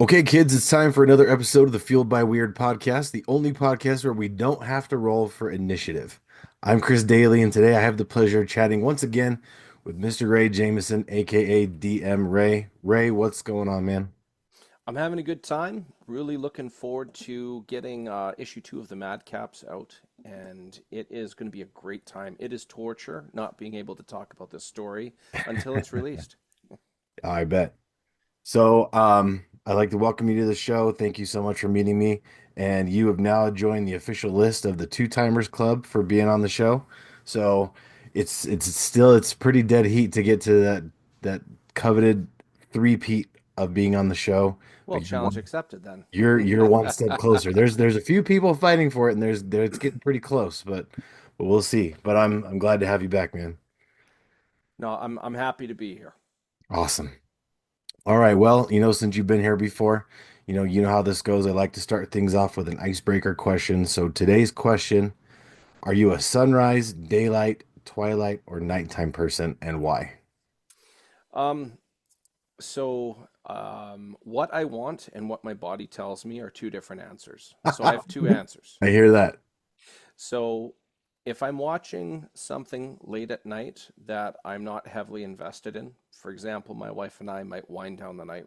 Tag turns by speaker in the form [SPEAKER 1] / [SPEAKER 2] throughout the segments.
[SPEAKER 1] Okay, kids, it's time for another episode of the Fueled by Weird podcast, the only podcast where we don't have to roll for initiative. I'm Chris Daly, and today I have the pleasure of chatting once again with Mr. Ray Jameson, aka DM Ray. Ray, what's going on, man?
[SPEAKER 2] I'm having a good time. Really looking forward to getting issue 2 of the Madcaps out, and it is going to be a great time. It is torture not being able to talk about this story until it's released.
[SPEAKER 1] I bet. I'd like to welcome you to the show. Thank you so much for meeting me. And you have now joined the official list of the Two Timers Club for being on the show. So it's pretty dead heat to get to that coveted three-peat of being on the show.
[SPEAKER 2] Well,
[SPEAKER 1] But
[SPEAKER 2] challenge accepted then.
[SPEAKER 1] you're one step closer. There's a few people fighting for it, and it's getting pretty close, but we'll see. But I'm glad to have you back, man.
[SPEAKER 2] No, I'm happy to be here.
[SPEAKER 1] Awesome. All right. Well, since you've been here before, you know how this goes. I like to start things off with an icebreaker question. So today's question, are you a sunrise, daylight, twilight, or nighttime person and why?
[SPEAKER 2] Um, what I want and what my body tells me are two different answers. So I have two answers.
[SPEAKER 1] I hear that.
[SPEAKER 2] So if I'm watching something late at night that I'm not heavily invested in, for example, my wife and I might wind down the night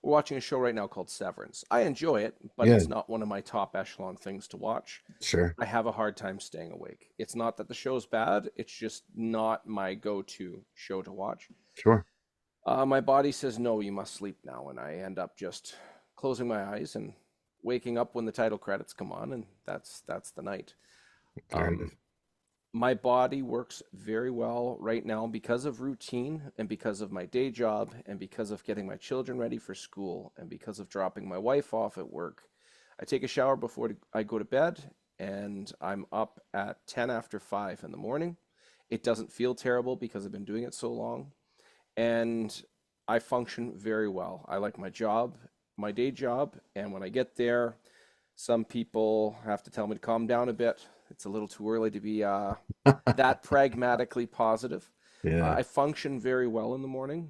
[SPEAKER 2] we're watching a show right now called Severance. I enjoy it, but
[SPEAKER 1] Yeah,
[SPEAKER 2] it's not one of my top echelon things to watch.
[SPEAKER 1] sure.
[SPEAKER 2] I have a hard time staying awake. It's not that the show's bad, it's just not my go-to show to watch.
[SPEAKER 1] Sure.
[SPEAKER 2] My body says, no, you must sleep now. And I end up just closing my eyes and waking up when the title credits come on, and that's the night.
[SPEAKER 1] Fair enough.
[SPEAKER 2] Um, my body works very well right now because of routine and because of my day job and because of getting my children ready for school and because of dropping my wife off at work. I take a shower before I go to bed and I'm up at 10 after 5 in the morning. It doesn't feel terrible because I've been doing it so long and I function very well. I like my job, my day job, and when I get there, some people have to tell me to calm down a bit. It's a little too early to be that pragmatically positive.
[SPEAKER 1] Yeah.
[SPEAKER 2] I function very well in the morning.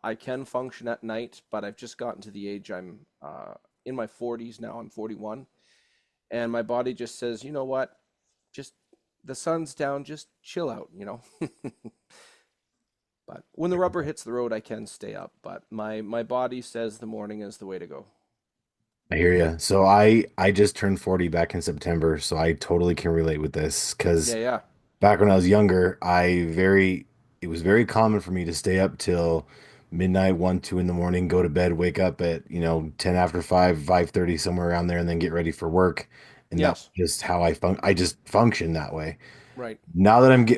[SPEAKER 2] I can function at night, but I've just gotten to the age I'm in my 40s now. I'm 41, and my body just says, you know what? Just the sun's down, just chill out, you know. But when the rubber hits the road, I can stay up. But my body says the morning is the way to go.
[SPEAKER 1] I hear you. So I just turned 40 back in September, so I totally can relate with this because
[SPEAKER 2] Yeah, yeah.
[SPEAKER 1] back when I was younger, it was very common for me to stay up till midnight, 1, 2 in the morning, go to bed, wake up at, 10 after 5, 5:30, somewhere around there, and then get ready for work. And that was
[SPEAKER 2] Yes.
[SPEAKER 1] just how I just function that way.
[SPEAKER 2] Right.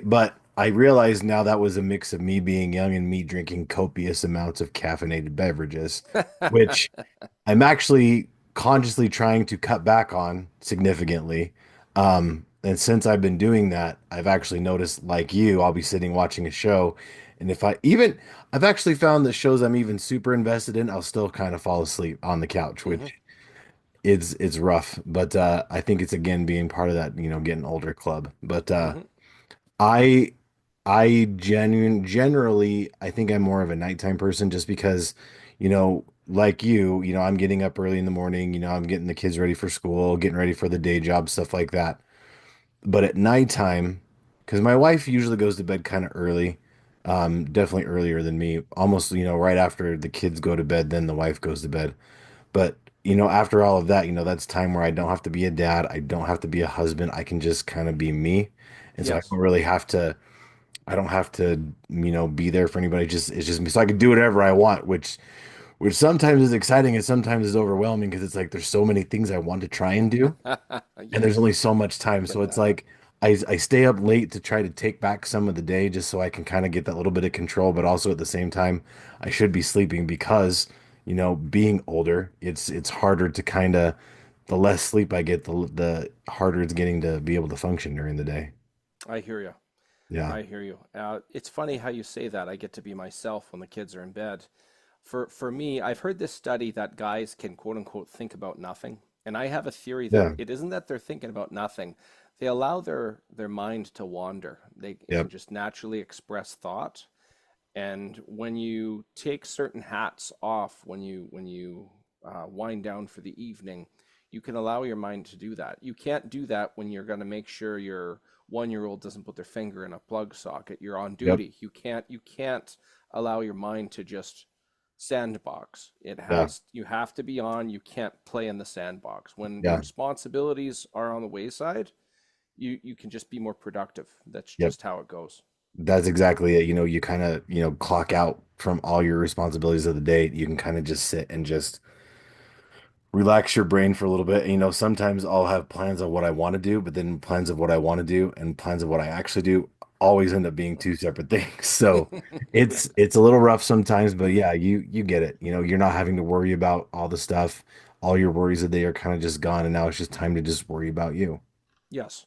[SPEAKER 1] But I realize now that was a mix of me being young and me drinking copious amounts of caffeinated beverages, which I'm actually consciously trying to cut back on significantly. And since I've been doing that, I've actually noticed, like you, I'll be sitting watching a show, and I've actually found that shows I'm even super invested in, I'll still kind of fall asleep on the couch,
[SPEAKER 2] Hmm.
[SPEAKER 1] which it's rough. But I think it's again being part of that, getting older club. But
[SPEAKER 2] Hmm.
[SPEAKER 1] I generally I think I'm more of a nighttime person just because, like I'm getting up early in the morning, I'm getting the kids ready for school, getting ready for the day job, stuff like that. But at nighttime, because my wife usually goes to bed kind of early, definitely earlier than me, almost, right after the kids go to bed, then the wife goes to bed. But, after all of that, that's time where I don't have to be a dad, I don't have to be a husband, I can just kind of be me. And so
[SPEAKER 2] Yes.
[SPEAKER 1] I don't have to, be there for anybody. It's just me. So I can do whatever I want, which sometimes is exciting and sometimes is overwhelming because it's like there's so many things I want to try and do, and there's
[SPEAKER 2] Yes.
[SPEAKER 1] only so much
[SPEAKER 2] I
[SPEAKER 1] time. So
[SPEAKER 2] get
[SPEAKER 1] it's
[SPEAKER 2] that.
[SPEAKER 1] like I stay up late to try to take back some of the day just so I can kind of get that little bit of control, but also at the same time, I should be sleeping because, being older, it's harder to kind of the less sleep I get, the harder it's getting to be able to function during the day.
[SPEAKER 2] I hear you.
[SPEAKER 1] Yeah.
[SPEAKER 2] I hear you. It's funny how you say that. I get to be myself when the kids are in bed. For me, I've heard this study that guys can quote unquote think about nothing. And I have a theory that
[SPEAKER 1] Yeah.
[SPEAKER 2] it isn't that they're thinking about nothing. They allow their mind to wander. They can
[SPEAKER 1] Yep.
[SPEAKER 2] just naturally express thought. And when you take certain hats off, when you wind down for the evening, you can allow your mind to do that. You can't do that when you're going to make sure your 1 year old doesn't put their finger in a plug socket. You're on
[SPEAKER 1] Yep.
[SPEAKER 2] duty. You can't allow your mind to just sandbox.
[SPEAKER 1] Yeah.
[SPEAKER 2] You have to be on. You can't play in the sandbox. When your
[SPEAKER 1] Yeah.
[SPEAKER 2] responsibilities are on the wayside, you can just be more productive. That's
[SPEAKER 1] Yep.
[SPEAKER 2] just how it goes.
[SPEAKER 1] That's exactly it. You kind of, clock out from all your responsibilities of the day. You can kind of just sit and just relax your brain for a little bit. Sometimes I'll have plans of what I want to do, but then plans of what I want to do and plans of what I actually do always end up being two separate things. So it's a little rough sometimes, but yeah, you get it. You're not having to worry about all the stuff. All your worries of the day are kind of just gone, and now it's just time to just worry about you,
[SPEAKER 2] Yes.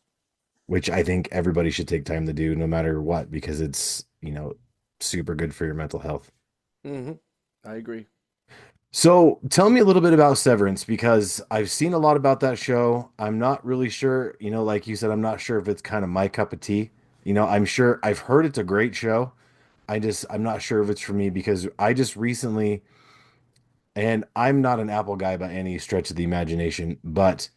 [SPEAKER 1] which I think everybody should take time to do no matter what, because it's, super good for your mental health.
[SPEAKER 2] Hmm. I agree.
[SPEAKER 1] So tell me a little bit about Severance because I've seen a lot about that show. I'm not really sure, like you said, I'm not sure if it's kind of my cup of tea. I'm sure I've heard it's a great show. I'm not sure if it's for me because I just recently, and I'm not an Apple guy by any stretch of the imagination, but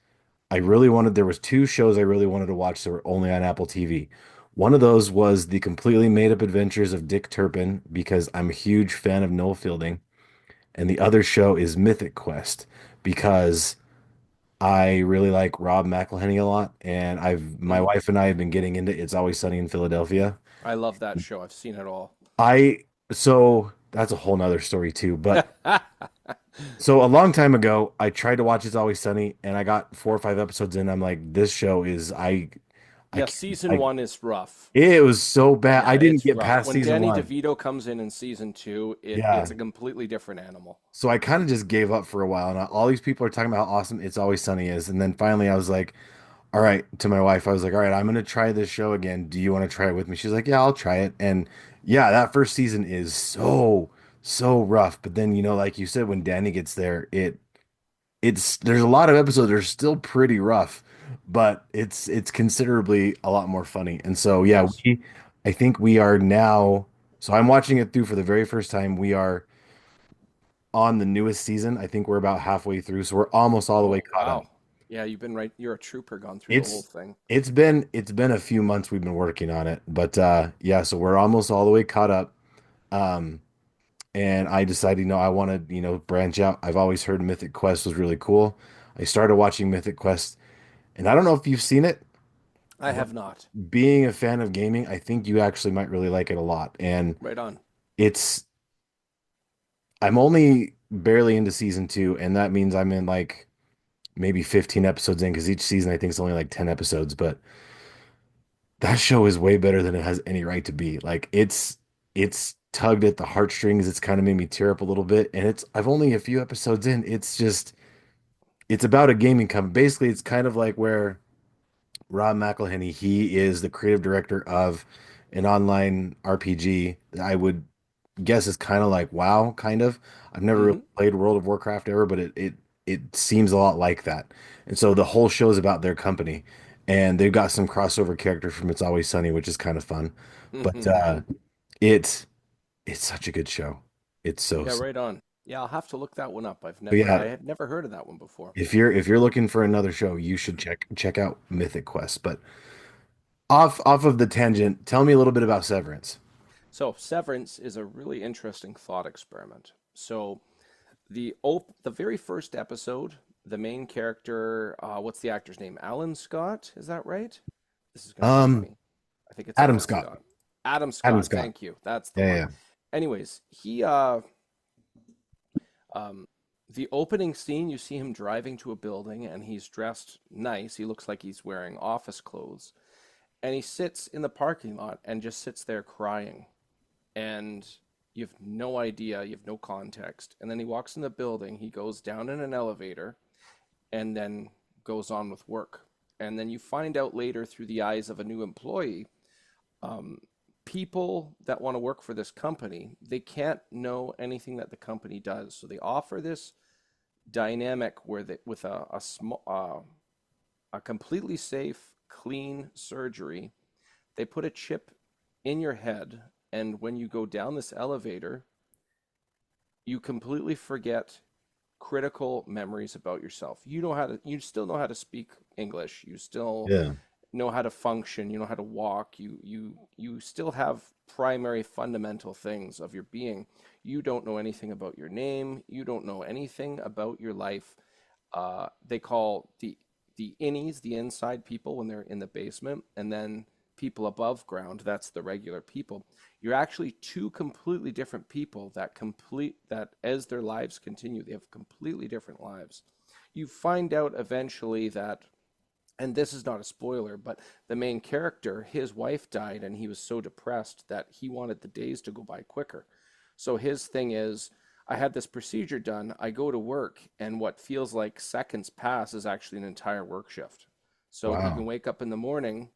[SPEAKER 1] there was two shows I really wanted to watch that were only on Apple TV. One of those was the completely made up adventures of Dick Turpin because I'm a huge fan of Noel Fielding. And the other show is Mythic Quest because I really like Rob McElhenney a lot, and my
[SPEAKER 2] Hmm.
[SPEAKER 1] wife and I have been getting into It's Always Sunny in Philadelphia.
[SPEAKER 2] I love that show. I've seen it all.
[SPEAKER 1] I so that's a whole nother story too, but so a long time ago, I tried to watch It's Always Sunny, and I got 4 or 5 episodes in. I'm like, this show is I
[SPEAKER 2] Yeah,
[SPEAKER 1] can't,
[SPEAKER 2] season one is rough.
[SPEAKER 1] it was so bad. I
[SPEAKER 2] Yeah,
[SPEAKER 1] didn't
[SPEAKER 2] it's
[SPEAKER 1] get
[SPEAKER 2] rough.
[SPEAKER 1] past
[SPEAKER 2] When
[SPEAKER 1] season
[SPEAKER 2] Danny
[SPEAKER 1] one.
[SPEAKER 2] DeVito comes in season two,
[SPEAKER 1] Yeah.
[SPEAKER 2] it's a completely different animal.
[SPEAKER 1] So I kind of just gave up for a while, and all these people are talking about how awesome It's Always Sunny is, and then finally I was like, all right, to my wife, I was like, all right, I'm gonna try this show again. Do you want to try it with me? She's like, yeah, I'll try it. And yeah, that first season is so rough. But then, like you said, when Danny gets there, there's a lot of episodes that are still pretty rough, but it's considerably a lot more funny. And so yeah,
[SPEAKER 2] Yes.
[SPEAKER 1] I think we are now. So I'm watching it through for the very first time. We are on the newest season. I think we're about halfway through, so we're almost all the way
[SPEAKER 2] Oh,
[SPEAKER 1] caught up.
[SPEAKER 2] wow. Yeah, you've been right. You're a trooper, gone through the whole
[SPEAKER 1] It's
[SPEAKER 2] thing.
[SPEAKER 1] it's been a few months we've been working on it, but yeah, so we're almost all the way caught up. Um and I decided, I want to, branch out. I've always heard Mythic Quest was really cool. I started watching Mythic Quest, and I don't know if you've seen it,
[SPEAKER 2] I
[SPEAKER 1] but
[SPEAKER 2] have not.
[SPEAKER 1] being a fan of gaming, I think you actually might really like it a lot. And
[SPEAKER 2] Right on.
[SPEAKER 1] it's I'm only barely into season 2, and that means I'm in like maybe 15 episodes in because each season I think is only like 10 episodes, but that show is way better than it has any right to be. Like it's tugged at the heartstrings. It's kind of made me tear up a little bit. And I've only a few episodes in. It's about a gaming company. Basically, it's kind of like where Rob McElhenney, he is the creative director of an online RPG that I would guess is kind of like WoW, kind of. I've never really
[SPEAKER 2] Hmm.
[SPEAKER 1] played World of Warcraft ever, but it seems a lot like that. And so the whole show is about their company, and they've got some crossover characters from It's Always Sunny, which is kind of fun. But it's it's such a good show. It's
[SPEAKER 2] Yeah, right on. Yeah, I'll have to look that one up.
[SPEAKER 1] but
[SPEAKER 2] I
[SPEAKER 1] yeah.
[SPEAKER 2] had never heard of that one before.
[SPEAKER 1] If you're looking for another show, you should check out Mythic Quest. But off of the tangent, tell me a little bit about Severance.
[SPEAKER 2] So, Severance is a really interesting thought experiment. So, the very first episode, the main character, what's the actor's name? Alan Scott, is that right? This is going to be
[SPEAKER 1] Um,
[SPEAKER 2] funny. I think it's
[SPEAKER 1] Adam
[SPEAKER 2] Alan
[SPEAKER 1] Scott.
[SPEAKER 2] Scott. Adam
[SPEAKER 1] Adam
[SPEAKER 2] Scott,
[SPEAKER 1] Scott.
[SPEAKER 2] thank you. That's the
[SPEAKER 1] Yeah, yeah,
[SPEAKER 2] one.
[SPEAKER 1] yeah.
[SPEAKER 2] Anyways, um, the opening scene, you see him driving to a building and he's dressed nice. He looks like he's wearing office clothes. And he sits in the parking lot and just sits there crying. And you have no idea, you have no context. And then he walks in the building, he goes down in an elevator, and then goes on with work. And then you find out later through the eyes of a new employee, um, people that want to work for this company, they can't know anything that the company does. So they offer this dynamic where they, with a completely safe, clean surgery, they put a chip in your head And when you go down this elevator, you completely forget critical memories about yourself. You still know how to speak English. You still
[SPEAKER 1] Yeah.
[SPEAKER 2] know how to function, you know how to walk, you still have primary fundamental things of your being. You don't know anything about your name, you don't know anything about your life. They call the innies the inside people when they're in the basement, and then people above ground, that's the regular people. You're actually two completely different people that as their lives continue, they have completely different lives. You find out eventually that, and this is not a spoiler, but the main character, his wife died, and he was so depressed that he wanted the days to go by quicker. So his thing is, I had this procedure done, I go to work, and what feels like seconds pass is actually an entire work shift. So he can
[SPEAKER 1] Wow.
[SPEAKER 2] wake up in the morning,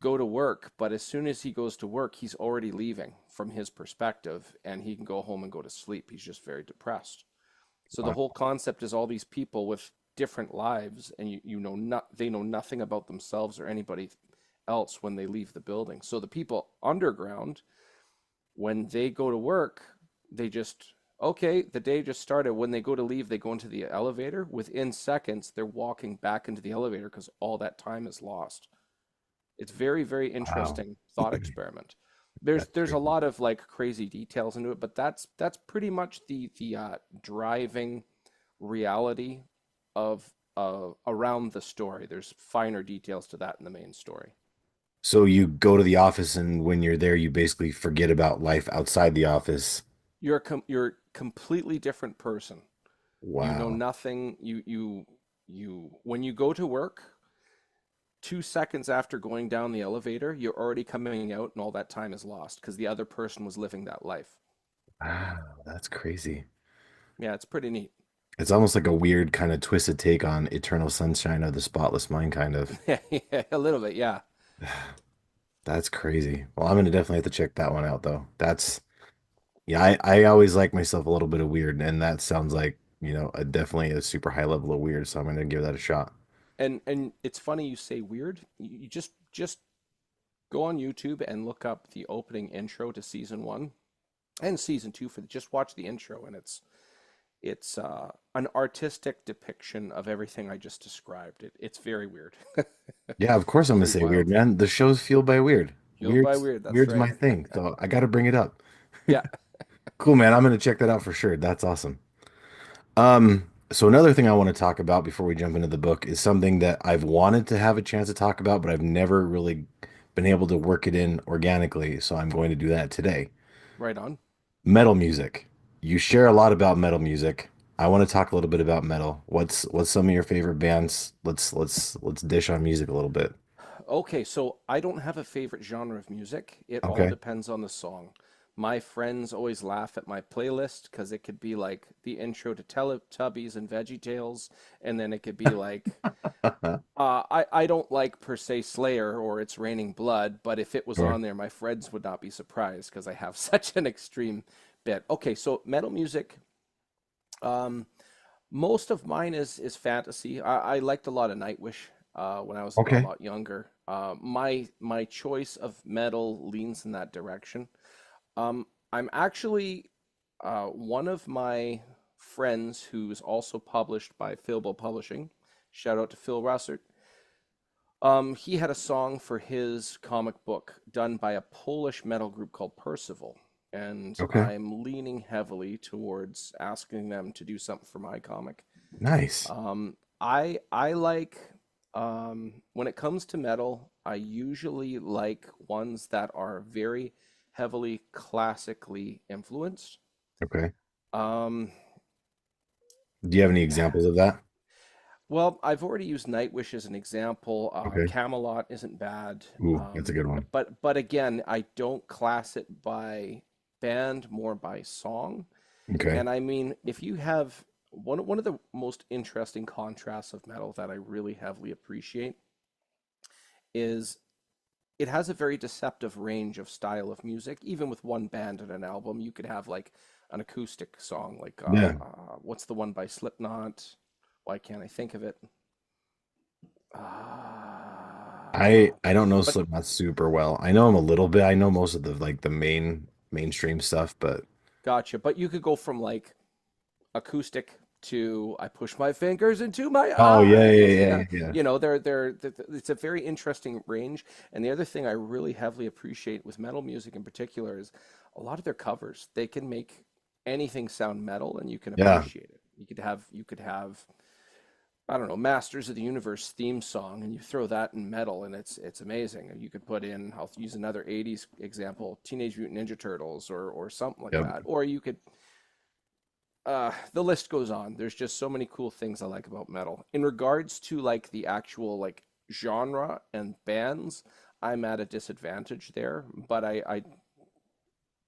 [SPEAKER 2] go to work, but as soon as he goes to work, he's already leaving from his perspective, and he can go home and go to sleep. He's just very depressed. So the
[SPEAKER 1] Wow.
[SPEAKER 2] whole concept is all these people with different lives, and they know nothing about themselves or anybody else when they leave the building. So the people underground, when they go to work, they just okay, the day just started. When they go to leave, they go into the elevator. Within seconds, they're walking back into the elevator because all that time is lost. It's very, very
[SPEAKER 1] Wow.
[SPEAKER 2] interesting thought experiment. There's
[SPEAKER 1] That's
[SPEAKER 2] there's a
[SPEAKER 1] crazy.
[SPEAKER 2] lot of like crazy details into it, but that's pretty much the driving reality of around the story. There's finer details to that in the main story.
[SPEAKER 1] So you go to the office, and when you're there, you basically forget about life outside the office.
[SPEAKER 2] You're a completely different person. You know
[SPEAKER 1] Wow.
[SPEAKER 2] nothing. You when you go to work, 2 seconds after going down the elevator, you're already coming out, and all that time is lost because the other person was living that life.
[SPEAKER 1] Wow, that's crazy.
[SPEAKER 2] Yeah, it's pretty neat.
[SPEAKER 1] It's almost like a weird kind of twisted take on Eternal Sunshine of the Spotless Mind, kind of.
[SPEAKER 2] Yeah, a little bit, yeah.
[SPEAKER 1] That's crazy. Well, I'm gonna definitely have to check that one out, though. Yeah, I always like myself a little bit of weird, and that sounds like, definitely a super high level of weird, so I'm gonna give that a shot.
[SPEAKER 2] And it's funny you say weird. You just go on YouTube and look up the opening intro to season one and season two for just watch the intro, and it's an artistic depiction of everything I just described. It's very weird,
[SPEAKER 1] Yeah, of course I'm gonna
[SPEAKER 2] very
[SPEAKER 1] say weird,
[SPEAKER 2] wild.
[SPEAKER 1] man. The show's fueled by weird.
[SPEAKER 2] Fueled by
[SPEAKER 1] Weird's
[SPEAKER 2] weird. That's
[SPEAKER 1] weird's
[SPEAKER 2] right.
[SPEAKER 1] my thing, so I gotta bring it up.
[SPEAKER 2] Yeah.
[SPEAKER 1] Cool, man. I'm gonna check that out for sure. That's awesome. So another thing I want to talk about before we jump into the book is something that I've wanted to have a chance to talk about, but I've never really been able to work it in organically. So I'm going to do that today.
[SPEAKER 2] Right on.
[SPEAKER 1] Metal music. You share a lot about metal music. I want to talk a little bit about metal. What's some of your favorite bands? Let's dish on music a little bit.
[SPEAKER 2] Okay, so I don't have a favorite genre of music. It all
[SPEAKER 1] Okay.
[SPEAKER 2] depends on the song. My friends always laugh at my playlist because it could be like the intro to Teletubbies and VeggieTales, and then it could be like I don't like per se Slayer or It's Raining Blood, but if it was
[SPEAKER 1] Sure.
[SPEAKER 2] on there, my friends would not be surprised because I have such an extreme bit. Okay, so metal music. Um, Most of mine is fantasy. I liked a lot of Nightwish when I was a
[SPEAKER 1] Okay.
[SPEAKER 2] lot younger. My choice of metal leans in that direction. I'm actually one of my friends who's also published by Philbo Publishing. Shout out to Phil Russert. He had a song for his comic book done by a Polish metal group called Percival, and
[SPEAKER 1] Okay.
[SPEAKER 2] I'm leaning heavily towards asking them to do something for my comic.
[SPEAKER 1] Nice.
[SPEAKER 2] I like when it comes to metal, I usually like ones that are very heavily classically influenced.
[SPEAKER 1] Okay.
[SPEAKER 2] Um,
[SPEAKER 1] Do you have any examples of that?
[SPEAKER 2] well, I've already used Nightwish as an example.
[SPEAKER 1] Okay.
[SPEAKER 2] Camelot isn't bad.
[SPEAKER 1] Ooh, that's a good one.
[SPEAKER 2] But again, I don't class it by band, more by song.
[SPEAKER 1] Okay.
[SPEAKER 2] And I mean, if you have one of the most interesting contrasts of metal that I really heavily appreciate is it has a very deceptive range of style of music. Even with one band and an album, you could have like an acoustic song, like
[SPEAKER 1] Yeah.
[SPEAKER 2] what's the one by Slipknot? Why can't I think of it? Uh,
[SPEAKER 1] I don't know
[SPEAKER 2] But
[SPEAKER 1] Slipknot super well. I know him a little bit. I know most of the mainstream stuff, but
[SPEAKER 2] gotcha. But you could go from like acoustic to I push my fingers into my
[SPEAKER 1] oh yeah, yeah,
[SPEAKER 2] eyes.
[SPEAKER 1] yeah,
[SPEAKER 2] Yeah,
[SPEAKER 1] yeah, yeah.
[SPEAKER 2] it's a very interesting range. And the other thing I really heavily appreciate with metal music in particular is a lot of their covers. They can make anything sound metal, and you can
[SPEAKER 1] Yeah,
[SPEAKER 2] appreciate it. You could have I don't know, Masters of the Universe theme song, and you throw that in metal, and it's amazing. And you could put in, I'll use another '80s example, Teenage Mutant Ninja Turtles, or something like
[SPEAKER 1] yep.
[SPEAKER 2] that. Or you could, the list goes on. There's just so many cool things I like about metal. In regards to like the actual like genre and bands, I'm at a disadvantage there. But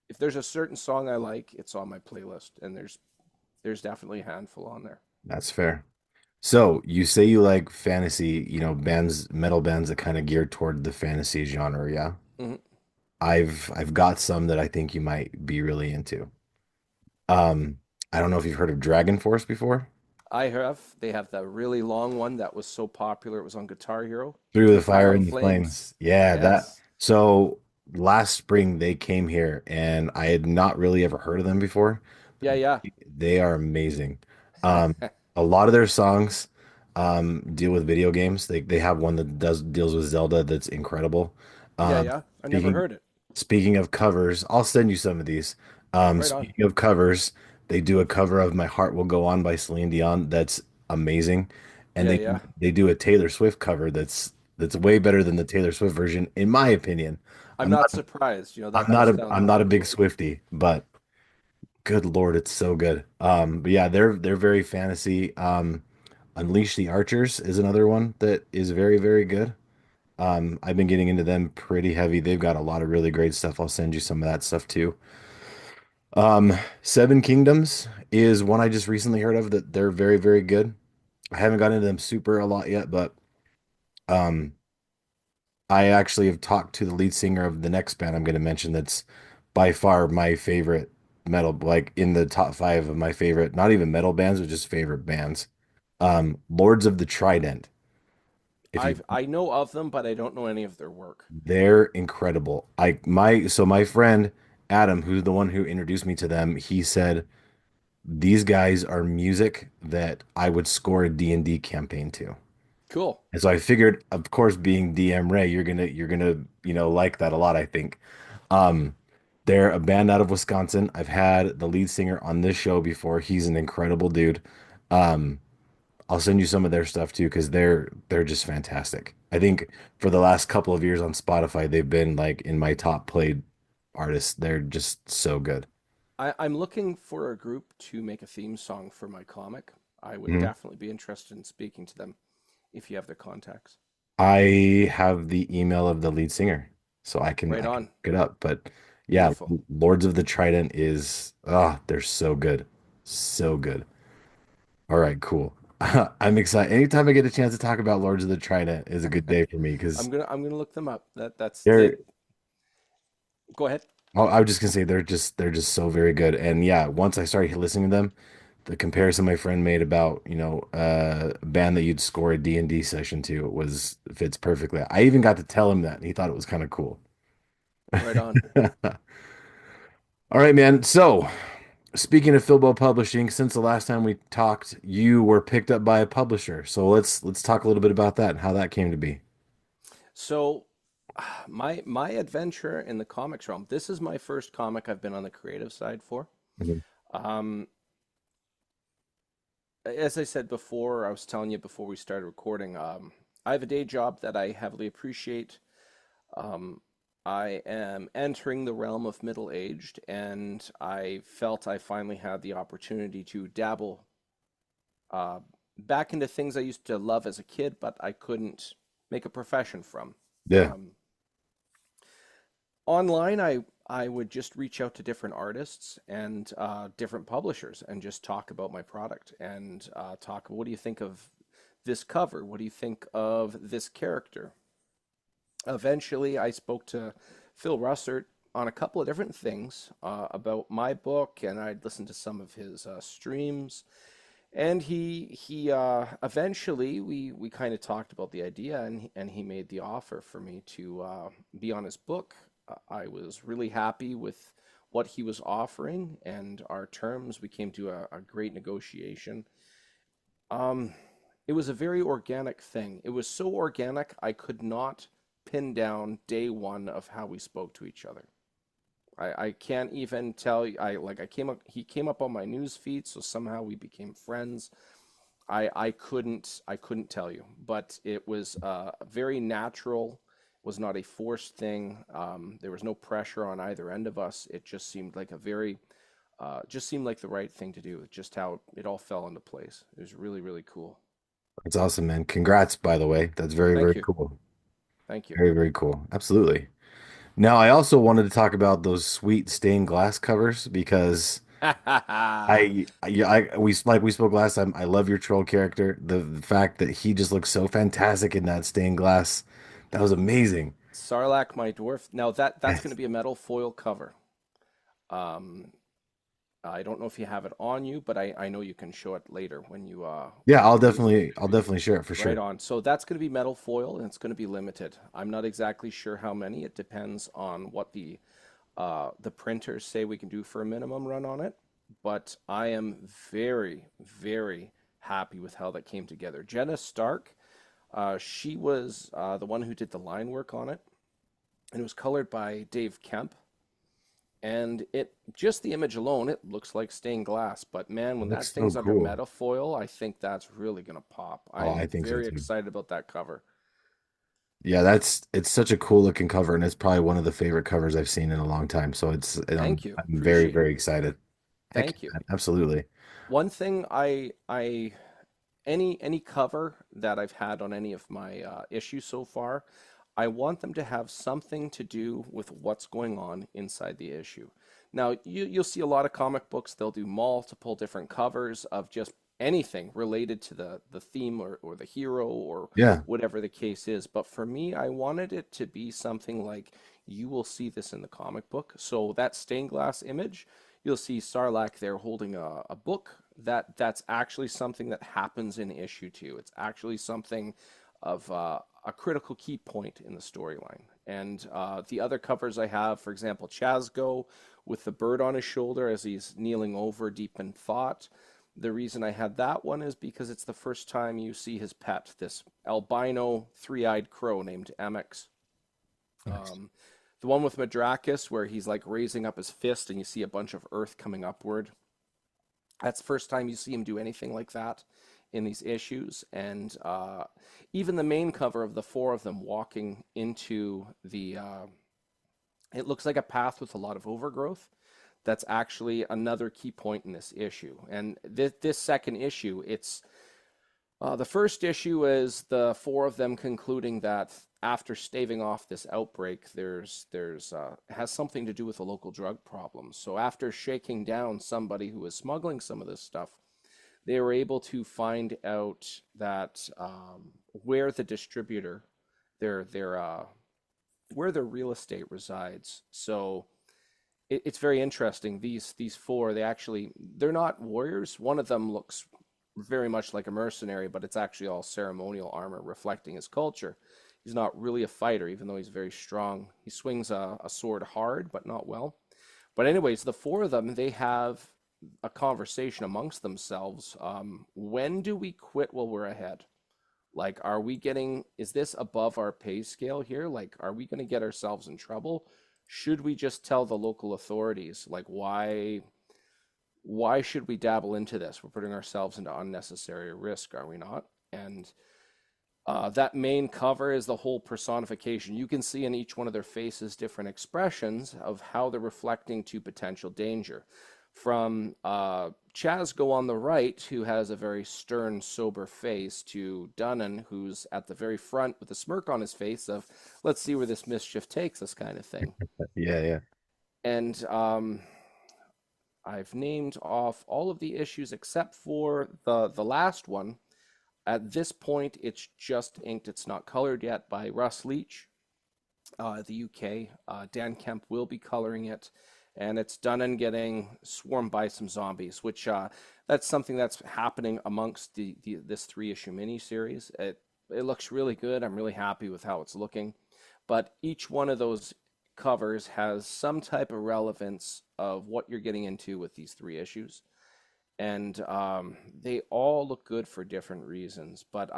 [SPEAKER 2] if there's a certain song I like, it's on my playlist, and there's definitely a handful on there.
[SPEAKER 1] That's fair. So you say you like fantasy, bands, metal bands that kind of geared toward the fantasy genre, yeah?
[SPEAKER 2] Mhm.
[SPEAKER 1] I've got some that I think you might be really into. Um, I don't know if you've heard of Dragon Force before.
[SPEAKER 2] I have. They have the really long one that was so popular. It was on Guitar Hero.
[SPEAKER 1] Through
[SPEAKER 2] Through
[SPEAKER 1] the
[SPEAKER 2] the Fire
[SPEAKER 1] Fire
[SPEAKER 2] and
[SPEAKER 1] and the
[SPEAKER 2] Flames.
[SPEAKER 1] Flames. Yeah, that.
[SPEAKER 2] Yes.
[SPEAKER 1] So last spring they came here and I had not really ever heard of them before.
[SPEAKER 2] Yeah, yeah.
[SPEAKER 1] They are amazing. Um, a lot of their songs deal with video games. They have one that does deals with Zelda that's incredible.
[SPEAKER 2] Yeah,
[SPEAKER 1] Um,
[SPEAKER 2] yeah. I never
[SPEAKER 1] speaking
[SPEAKER 2] heard it.
[SPEAKER 1] speaking of covers, I'll send you some of these.
[SPEAKER 2] Right on.
[SPEAKER 1] Speaking of covers, they do a cover of My Heart Will Go On by Celine Dion that's amazing. And
[SPEAKER 2] Yeah, yeah.
[SPEAKER 1] they do a Taylor Swift cover that's way better than the Taylor Swift version, in my opinion.
[SPEAKER 2] I'm
[SPEAKER 1] I'm
[SPEAKER 2] not
[SPEAKER 1] not
[SPEAKER 2] surprised. That does
[SPEAKER 1] I'm
[SPEAKER 2] sound
[SPEAKER 1] not a big
[SPEAKER 2] cool.
[SPEAKER 1] Swiftie, but good Lord, it's so good. But yeah, they're very fantasy. Unleash the Archers is another one that is very, very good. I've been getting into them pretty heavy. They've got a lot of really great stuff. I'll send you some of that stuff too. Seven Kingdoms is one I just recently heard of that they're very, very good. I haven't gotten into them super a lot yet, but um, I actually have talked to the lead singer of the next band I'm going to mention that's by far my favorite metal, like in the top five of my favorite, not even metal bands, but just favorite bands. Lords of the Trident. If you
[SPEAKER 2] I know of them, but I don't know any of their work.
[SPEAKER 1] They're incredible. My friend Adam, who's the one who introduced me to them, he said these guys are music that I would score a D&D campaign to.
[SPEAKER 2] Cool.
[SPEAKER 1] And so I figured, of course, being DM Ray, you're gonna like that a lot, I think. Um, they're a band out of Wisconsin. I've had the lead singer on this show before. He's an incredible dude. Um, I'll send you some of their stuff too, because they're just fantastic. I think for the last couple of years on Spotify, they've been like in my top played artists. They're just so good.
[SPEAKER 2] I'm looking for a group to make a theme song for my comic. I would
[SPEAKER 1] Mhm.
[SPEAKER 2] definitely be interested in speaking to them if you have their contacts.
[SPEAKER 1] I have the email of the lead singer, so
[SPEAKER 2] Right
[SPEAKER 1] I can
[SPEAKER 2] on.
[SPEAKER 1] look it up. But yeah,
[SPEAKER 2] Beautiful.
[SPEAKER 1] Lords of the Trident is they're so good. So good. All right, cool. I'm excited. Anytime I get a chance to talk about Lords of the Trident is a good day for me because
[SPEAKER 2] I'm gonna look them up. That's
[SPEAKER 1] they're
[SPEAKER 2] the Go ahead.
[SPEAKER 1] I was just gonna say they're just so very good. And yeah, once I started listening to them, the comparison my friend made about, a band that you'd score a D&D session to fits perfectly. I even got to tell him that, and he thought it was kind of cool.
[SPEAKER 2] Right on.
[SPEAKER 1] All right, man. So, speaking of Philbo Publishing, since the last time we talked, you were picked up by a publisher. So let's talk a little bit about that and how that came to be.
[SPEAKER 2] So my adventure in the comics realm, this is my first comic I've been on the creative side for.
[SPEAKER 1] Mhm.
[SPEAKER 2] Um, as I said before, I was telling you before we started recording, I have a day job that I heavily appreciate. Um, I am entering the realm of middle-aged, and I felt I finally had the opportunity to dabble uh, back into things I used to love as a kid, but I couldn't make a profession from.
[SPEAKER 1] Yeah.
[SPEAKER 2] Um, Online, I would just reach out to different artists and different publishers and just talk about my product and talk. What do you think of this cover? What do you think of this character? Eventually, I spoke to Phil Russert on a couple of different things about my book, and I'd listened to some of his streams. And eventually we kind of talked about the idea, and he made the offer for me to be on his book. I was really happy with what he was offering and our terms. We came to a great negotiation. Um, it was a very organic thing. It was so organic I could not pin down day one of how we spoke to each other. I can't even tell you. I came up, he came up on my news feed, so somehow we became friends. I couldn't tell you, but it was very natural. Was not a forced thing. There was no pressure on either end of us. It just seemed like just seemed like the right thing to do. Just how it all fell into place. It was really, really cool.
[SPEAKER 1] That's awesome, man. Congrats, by the way. That's very,
[SPEAKER 2] Thank
[SPEAKER 1] very
[SPEAKER 2] you.
[SPEAKER 1] cool.
[SPEAKER 2] Thank you.
[SPEAKER 1] Very, very cool. Absolutely. Now, I also wanted to talk about those sweet stained glass covers because we spoke last time. I love your troll character. The fact that he just looks so fantastic in that stained glass, that was amazing.
[SPEAKER 2] Sarlacc, my dwarf. Now that's going to
[SPEAKER 1] Yes.
[SPEAKER 2] be a metal foil cover. Um, I don't know if you have it on you, but I know you can show it later
[SPEAKER 1] Yeah,
[SPEAKER 2] when you do.
[SPEAKER 1] I'll definitely share it for
[SPEAKER 2] Right
[SPEAKER 1] sure.
[SPEAKER 2] on. So that's going to be metal foil, and it's going to be limited. I'm not exactly sure how many. It depends on what the printers say we can do for a minimum run on it. But I am very, very happy with how that came together. Jenna Stark, she was the one who did the line work on it, and it was colored by Dave Kemp. And it just the image alone, it looks like stained glass. But man,
[SPEAKER 1] It
[SPEAKER 2] when that
[SPEAKER 1] looks so
[SPEAKER 2] thing's under
[SPEAKER 1] cool.
[SPEAKER 2] metafoil, I think that's really gonna pop. I
[SPEAKER 1] Oh, I
[SPEAKER 2] am
[SPEAKER 1] think so
[SPEAKER 2] very
[SPEAKER 1] too.
[SPEAKER 2] excited about that cover.
[SPEAKER 1] Yeah, it's such a cool looking cover, and it's probably one of the favorite covers I've seen in a long time. So
[SPEAKER 2] Thank you.
[SPEAKER 1] I'm very,
[SPEAKER 2] Appreciate it.
[SPEAKER 1] very excited. Heck
[SPEAKER 2] Thank you.
[SPEAKER 1] yeah, absolutely.
[SPEAKER 2] One thing I any cover that I've had on any of my issues so far, I want them to have something to do with what's going on inside the issue. Now, you'll see a lot of comic books, they'll do multiple different covers of just anything related to the theme or the hero or
[SPEAKER 1] Yeah.
[SPEAKER 2] whatever the case is. But for me, I wanted it to be something like you will see this in the comic book. So that stained glass image, you'll see Sarlacc there holding a book. That's actually something that happens in issue two. It's actually something of a critical key point in the storyline. And the other covers I have, for example, Chasgo with the bird on his shoulder as he's kneeling over deep in thought. The reason I had that one is because it's the first time you see his pet, this albino three-eyed crow named Amix.
[SPEAKER 1] Nice.
[SPEAKER 2] Um, the one with Madrakis, where he's like raising up his fist and you see a bunch of earth coming upward. That's the first time you see him do anything like that in these issues. And even the main cover of the four of them walking into it looks like a path with a lot of overgrowth. That's actually another key point in this issue. And this second issue, it's the first issue is the four of them concluding that after staving off this outbreak, there's has something to do with a local drug problem. So after shaking down somebody who was smuggling some of this stuff, they were able to find out that where the distributor, their where their real estate resides. So it's very interesting. These four, they're not warriors. One of them looks very much like a mercenary, but it's actually all ceremonial armor reflecting his culture. He's not really a fighter, even though he's very strong. He swings a sword hard, but not well. But anyways, the four of them, they have a conversation amongst themselves. When do we quit while we're ahead? Like, is this above our pay scale here? Like, are we going to get ourselves in trouble? Should we just tell the local authorities? Like, why should we dabble into this? We're putting ourselves into unnecessary risk, are we not? And that main cover is the whole personification. You can see in each one of their faces different expressions of how they're reflecting to potential danger. From Chasgo on the right, who has a very stern, sober face, to Dunnan, who's at the very front with a smirk on his face of, let's see where this mischief takes us kind of thing.
[SPEAKER 1] Yeah, yeah.
[SPEAKER 2] And I've named off all of the issues except for the last one. At this point, it's just inked. It's not colored yet by Russ Leach, the UK. Dan Kemp will be coloring it, and it's done and getting swarmed by some zombies, which that's something that's happening amongst this 3 issue miniseries. It looks really good. I'm really happy with how it's looking, but each one of those covers has some type of relevance of what you're getting into with these 3 issues, and they all look good for different reasons. But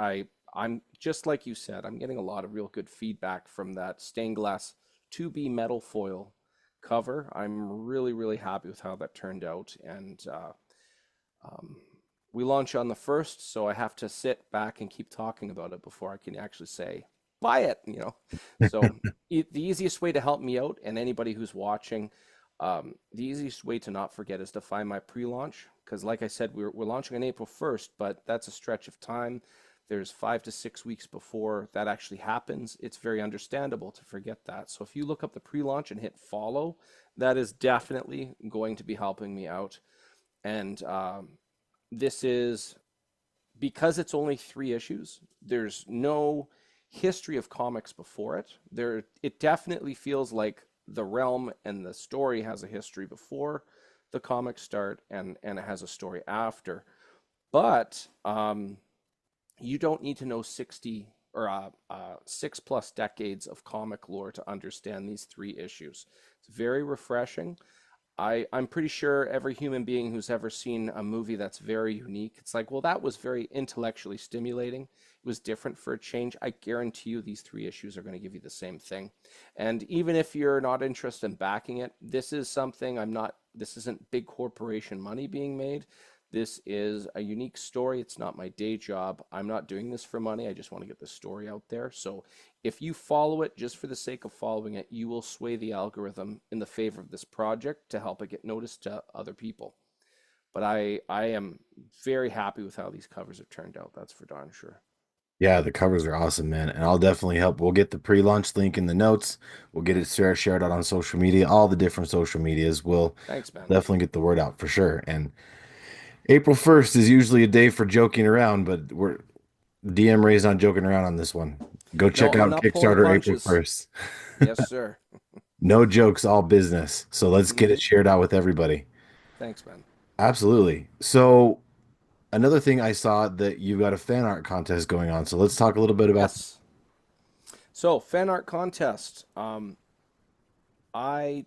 [SPEAKER 2] I'm just like you said, I'm getting a lot of real good feedback from that stained glass 2B metal foil cover. I'm really happy with how that turned out, and um, we launch on the first, so I have to sit back and keep talking about it before I can actually say buy it. So the easiest way to help me out and anybody who's watching, the easiest way to not forget is to find my pre-launch, because like I said, we're launching on April 1st, but that's a stretch of time. There's 5 to 6 weeks before that actually happens. It's very understandable to forget that. So if you look up the pre-launch and hit follow, that is definitely going to be helping me out. And this is because it's only 3 issues. There's no history of comics before it. It definitely feels like the realm and the story has a history before the comics start, and it has a story after. But you don't need to know 60 or 6+ decades of comic lore to understand these 3 issues. It's very refreshing. I'm pretty sure every human being who's ever seen a movie that's very unique, it's like, well, that was very intellectually stimulating. It was different for a change. I guarantee you these 3 issues are going to give you the same thing. And even if you're not interested in backing it, this is something this isn't big corporation money being made. This is a unique story. It's not my day job. I'm not doing this for money. I just want to get the story out there. So if you follow it just for the sake of following it, you will sway the algorithm in the favor of this project to help it get noticed to other people. But I am very happy with how these covers have turned out. That's for darn sure.
[SPEAKER 1] Yeah, the covers are awesome, man. And I'll definitely help. We'll get the pre-launch link in the notes. We'll get it shared out on social media, all the different social medias. We'll
[SPEAKER 2] Thanks, man.
[SPEAKER 1] definitely get the word out for sure. And April 1st is usually a day for joking around, but we're DM Ray's not joking around on this one. Go
[SPEAKER 2] No,
[SPEAKER 1] check
[SPEAKER 2] I'm
[SPEAKER 1] out
[SPEAKER 2] not pulling
[SPEAKER 1] Kickstarter April
[SPEAKER 2] punches.
[SPEAKER 1] 1st.
[SPEAKER 2] Yes, sir.
[SPEAKER 1] No jokes, all business. So let's get
[SPEAKER 2] Hmm.
[SPEAKER 1] it shared out with everybody.
[SPEAKER 2] Thanks, man.
[SPEAKER 1] Absolutely. So another thing I saw that you've got a fan art contest going on. So let's talk a little bit about.
[SPEAKER 2] Yes. So, fan art contest. I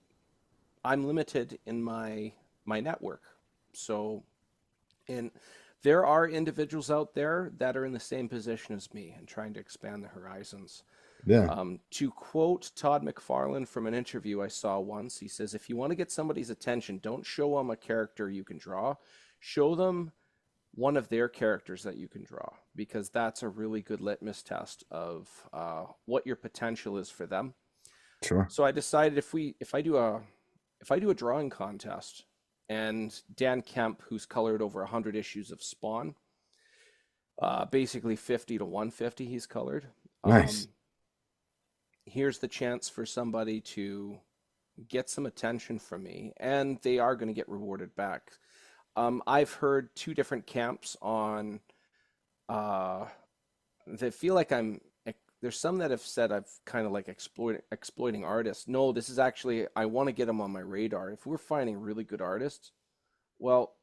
[SPEAKER 2] I'm limited in my network. So, and there are individuals out there that are in the same position as me and trying to expand the horizons.
[SPEAKER 1] Yeah,
[SPEAKER 2] To quote Todd McFarlane from an interview I saw once, he says, if you want to get somebody's attention, don't show them a character you can draw. Show them one of their characters that you can draw, because that's a really good litmus test of what your potential is for them.
[SPEAKER 1] sure.
[SPEAKER 2] So I decided if I do a drawing contest, and Dan Kemp, who's colored over 100 issues of Spawn, basically 50 to 150, he's colored.
[SPEAKER 1] Nice.
[SPEAKER 2] Here's the chance for somebody to get some attention from me, and they are going to get rewarded back. I've heard 2 different camps on. Uh, they feel like There's some that have said I've kind of like exploiting artists. No, this is actually I want to get them on my radar. If we're finding really good artists, well,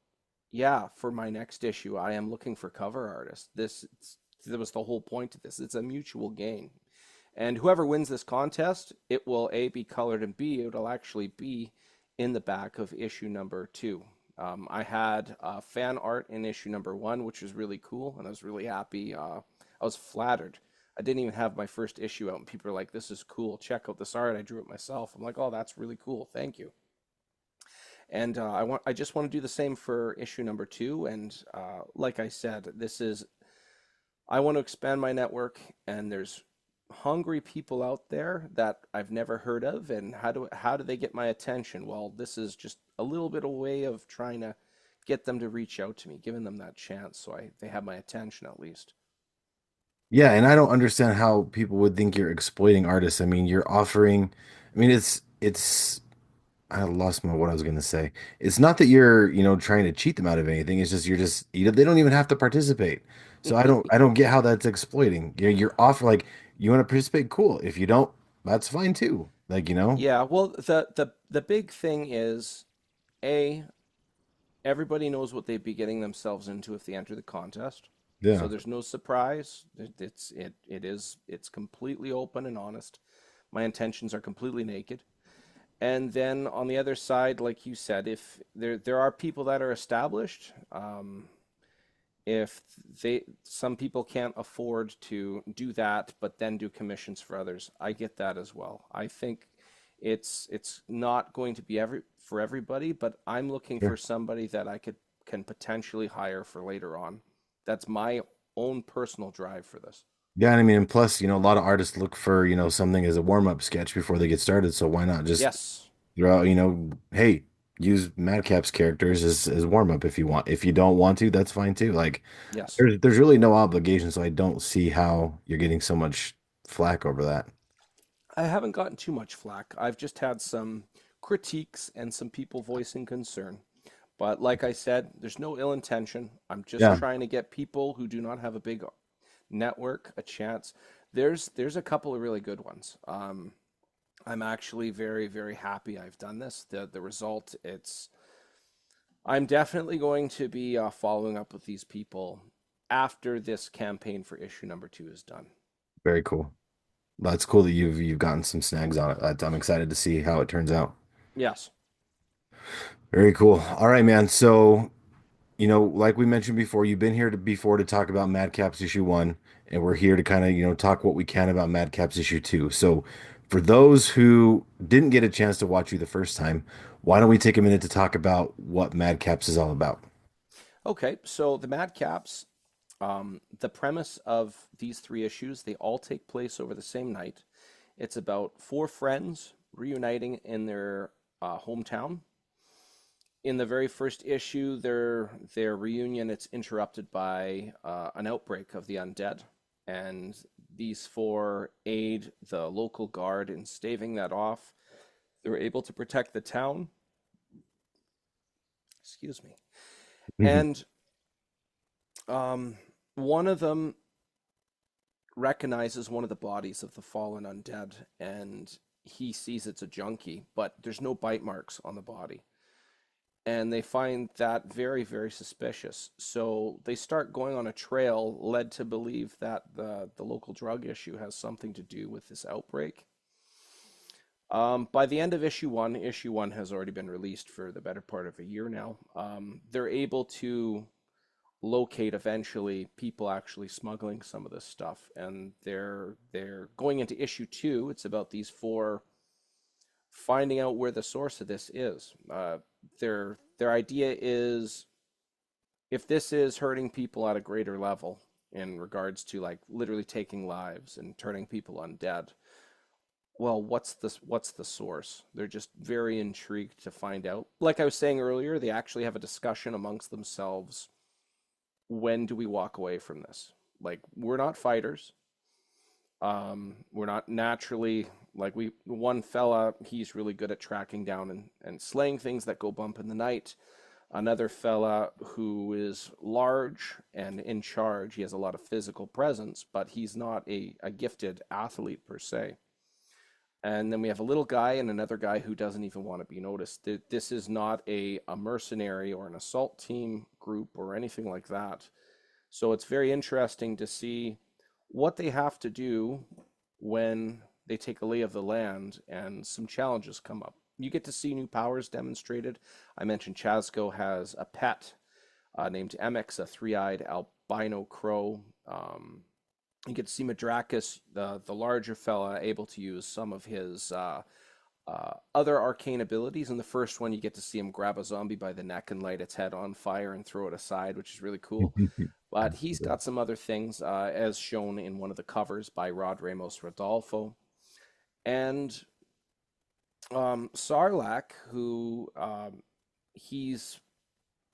[SPEAKER 2] yeah, for my next issue, I am looking for cover artists. That was the whole point of this. It's a mutual gain. And whoever wins this contest, it will A, be colored, and B, it'll actually be in the back of issue number 2. I had fan art in issue number 1, which was really cool, and I was really happy. I was flattered. I didn't even have my first issue out, and people are like, "This is cool. Check out this art. I drew it myself." I'm like, "Oh, that's really cool. Thank you." And I just want to do the same for issue number 2. And like I said, I want to expand my network, and there's hungry people out there that I've never heard of. And how do they get my attention? Well, this is just a little bit of a way of trying to get them to reach out to me, giving them that chance, so they have my attention at least.
[SPEAKER 1] Yeah, and I don't understand how people would think you're exploiting artists. I mean, you're offering, I mean, it's I lost what I was gonna say. It's not that you're, trying to cheat them out of anything. It's just they don't even have to participate. So I don't get how that's exploiting. You're off like you want to participate, cool. If you don't, that's fine too. Like, you know?
[SPEAKER 2] Yeah, well, the big thing is a everybody knows what they'd be getting themselves into if they enter the contest. So
[SPEAKER 1] Yeah.
[SPEAKER 2] there's no surprise. It's completely open and honest. My intentions are completely naked. And then on the other side, like you said, if there are people that are established, if they some people can't afford to do that, but then do commissions for others, I get that as well. I think it's not going to be for everybody, but I'm looking for
[SPEAKER 1] Sure.
[SPEAKER 2] somebody that I can potentially hire for later on. That's my own personal drive for this.
[SPEAKER 1] Yeah, and I mean, and plus, a lot of artists look for, something as a warm-up sketch before they get started. So why not just
[SPEAKER 2] Yes,
[SPEAKER 1] throw out, hey, use Madcap's characters as warm-up if you want. If you don't want to, that's fine too. Like
[SPEAKER 2] yes.
[SPEAKER 1] there's really no obligation, so I don't see how you're getting so much flack over that.
[SPEAKER 2] I haven't gotten too much flack. I've just had some critiques and some people voicing concern. But like I said, there's no ill intention. I'm just
[SPEAKER 1] Yeah.
[SPEAKER 2] trying to get people who do not have a big network a chance. There's a couple of really good ones. I'm actually very very happy I've done this. The result, it's I'm definitely going to be following up with these people after this campaign for issue number 2 is done.
[SPEAKER 1] Very cool. That's cool that you've gotten some snags on it. I'm excited to see how it turns out.
[SPEAKER 2] Yes.
[SPEAKER 1] Very cool. All right, man. So, like we mentioned before, you've been here before to talk about Madcaps issue 1, and we're here to kind of, talk what we can about Madcaps issue 2. So, for those who didn't get a chance to watch you the first time, why don't we take a minute to talk about what Madcaps is all about?
[SPEAKER 2] Okay, so the Madcaps, the premise of these 3 issues, they all take place over the same night. It's about 4 friends reuniting in their hometown. In the very first issue, their reunion, it's interrupted by an outbreak of the undead, and these 4 aid the local guard in staving that off. They're able to protect the town. Excuse me.
[SPEAKER 1] Mhm.
[SPEAKER 2] And one of them recognizes one of the bodies of the fallen undead, and he sees it's a junkie, but there's no bite marks on the body. And they find that very, very suspicious. So they start going on a trail led to believe that the local drug issue has something to do with this outbreak. By the end of issue one has already been released for the better part of a year now. They're able to locate eventually people actually smuggling some of this stuff, and they're going into issue 2. It's about these 4 finding out where the source of this is. Their idea is if this is hurting people at a greater level in regards to like literally taking lives and turning people undead, well, what's the source? They're just very intrigued to find out. Like I was saying earlier, they actually have a discussion amongst themselves. When do we walk away from this? Like, we're not fighters. We're not naturally like one fella, he's really good at tracking down and slaying things that go bump in the night. Another fella who is large and in charge, he has a lot of physical presence, but he's not a gifted athlete per se. And then we have a little guy and another guy who doesn't even want to be noticed. This is not a mercenary or an assault team group or anything like that. So it's very interesting to see what they have to do when they take a lay of the land and some challenges come up. You get to see new powers demonstrated. I mentioned Chasco has a pet named Emix, a 3-eyed albino crow. You get to see Madrakis, the larger fella, able to use some of his other arcane abilities. In the first one, you get to see him grab a zombie by the neck and light its head on fire and throw it aside, which is really cool. But he's
[SPEAKER 1] Absolutely.
[SPEAKER 2] got some other things, as shown in one of the covers by Rod Ramos Rodolfo. And Sarlacc, who he's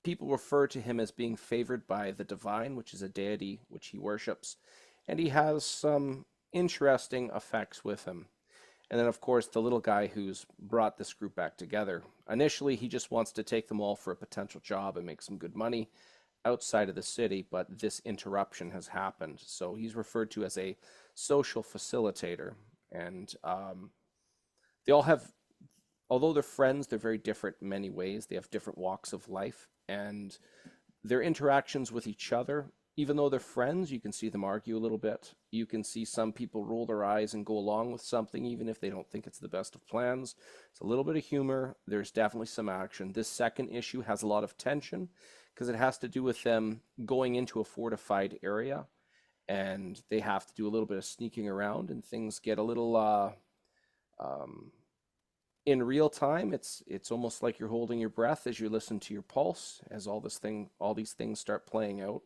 [SPEAKER 2] people refer to him as being favored by the divine, which is a deity which he worships, and he has some interesting effects with him. And then, of course, the little guy who's brought this group back together. Initially, he just wants to take them all for a potential job and make some good money outside of the city, but this interruption has happened. So he's referred to as a social facilitator. And They all have, although they're friends, they're very different in many ways. They have different walks of life, and their interactions with each other, even though they're friends, you can see them argue a little bit. You can see some people roll their eyes and go along with something, even if they don't think it's the best of plans. It's a little bit of humor. There's definitely some action. This second issue has a lot of tension because it has to do with them going into a fortified area and they have to do a little bit of sneaking around and things get a little um, in real time. It's almost like you're holding your breath as you listen to your pulse as all these things start playing out.